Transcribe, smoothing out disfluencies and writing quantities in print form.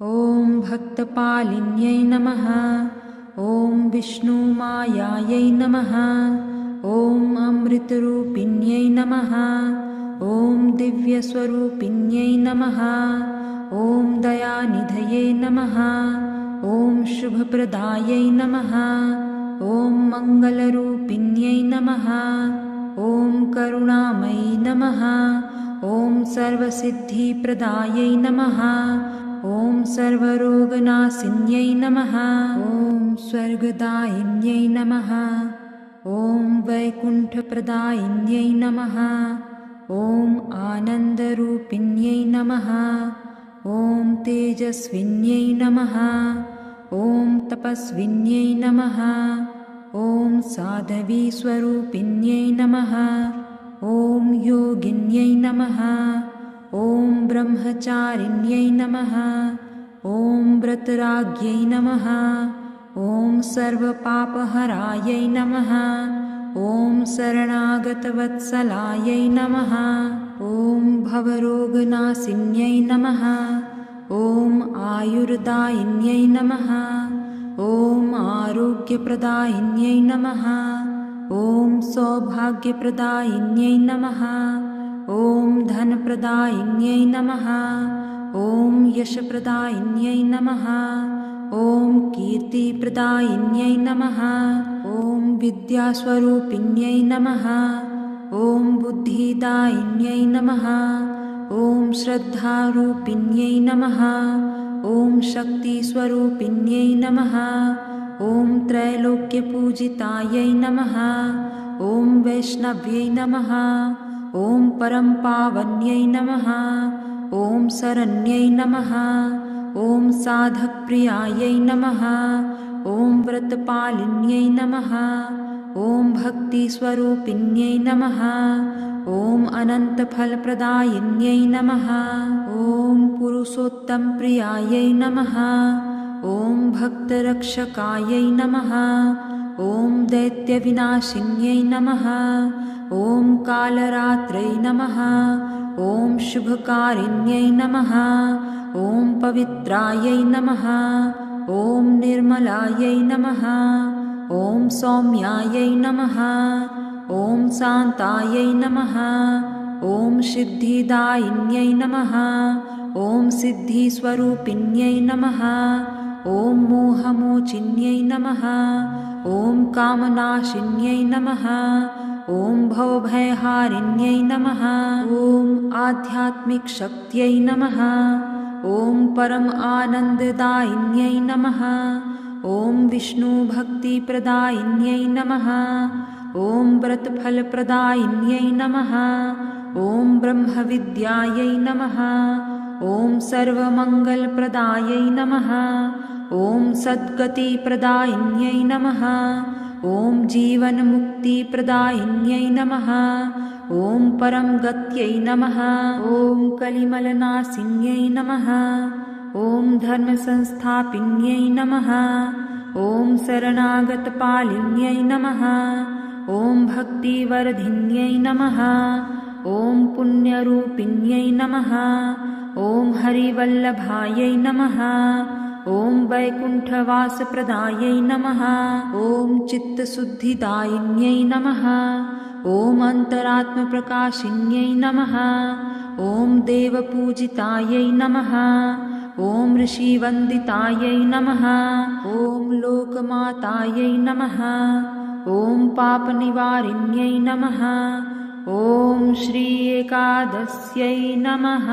ॐ भक्तपालिन्यै नमः। ॐ विष्णुमायायै नमः। ॐ अमृतरूपिण्यै नमः। ॐ दिव्यस्वरूपिण्यै नमः। ॐ दयानिधये नमः। ॐ शुभप्रदायै नमः। ॐ मङ्गलरूपिण्यै नमः। ॐ करुणामयी नमः। ॐ सर्वसिद्धिप्रदायै नमः। ॐ सर्वरोगनाशिन्यै नमः। ॐ स्वर्गदायिन्यै नमः। ॐ वैकुण्ठप्रदायिन्यै नमः। ॐ आनन्दरूपिण्यै नमः। ॐ तेजस्विन्यै नमः। ॐ तपस्विन्यै नमः। ॐ साध्वीस्वरूपिण्यै नमः। ॐ योगिन्यै नमः। ॐ ब्रह्मचारिण्यै नमः। ॐ व्रतराज्ञै नमः। ॐ सर्वपापहरायै नमः। ॐ शरणागतवत्सलायै नमः। ॐ भवरोगनाशिन्यै नमः। ॐ आयुर्दायिन्यै नमः। ॐ आरोग्यप्रदायिन्यै नमः। ॐ सौभाग्यप्रदायिन्यै नमः। ॐ धनप्रदायिन्यै नमः। ॐ यशप्रदायिन्यै नमः। ॐ कीर्तिप्रदायिन्यै नमः। ॐ विद्यास्वरूपिण्यै नमः। ॐ बुद्धिदायिन्यै नमः। ॐ श्रद्धारूपिण्यै नमः। ॐ शक्तिस्वरूपिण्यै नमः। ॐ त्रैलोक्यपूजितायै नमः। ॐ वैष्णव्यै नमः। ॐ परमपावन्यै नमः। ॐ शरण्यै नमः। ॐ साधकप्रियायै नमः। ॐ व्रतपालिन्यै नमः। ॐ भक्तिस्वरूपिण्यै नमः। ॐ अनन्तफलप्रदायिन्यै नमः। ॐ पुरुषोत्तमप्रियायै नमः। ॐ भक्तरक्षकायै नमः। ॐ दैत्यविनाशिन्यै नमः। ॐ कालरात्रै नमः। ॐ शुभकारिण्यै नमः। ॐ पवित्रायै नमः। ॐ निर्मलायै नमः। ॐ सौम्यायै नमः। ॐ शान्तायै नमः। ॐ सिद्धिदायिन्यै नमः। ॐ सिद्धिस्वरूपिण्यै नमः। ॐ मोहमोचिन्यै नमः। ॐ कामनाशिन्यै नमः। ॐ भवभयहारिण्यै नमः। ॐ आध्यात्मिकशक्त्यै नमः। ॐ परम आनन्ददायिन्यै नमः। ॐ विष्णुभक्तिप्रदायिन्यै नमः। ॐ व्रतफलप्रदायिन्यै नमः। ॐ ब्रह्मविद्यायै नमः। ॐ सर्वमङ्गलप्रदायै नमः। ॐ सद्गतिप्रदायिन्यै नमः। ॐ जीवन्मुक्तिप्रदायिन्यै नमः। ॐ परमगत्यै नमः। ॐ कलिमलनाशिन्यै नमः। ॐ धर्मसंस्थापिन्यै नमः। ॐ शरणागतपालिन्यै नमः। ॐ भक्तिवर्धिन्यै नमः। ॐ पुण्यरूपिण्यै नमः। ॐ हरिवल्लभायै नमः। ॐ वैकुण्ठवासप्रदायै नमः। ॐ चित्तशुद्धिदायिन्यै नमः। ॐ अन्तरात्मप्रकाशिन्यै नमः। ॐ देवपूजितायै नमः। ॐ ऋषिवन्दितायै नमः। ॐ लोकमातायै नमः। ॐ पापनिवारिण्यै नमः। ॐ श्री एकादश्यै नमः।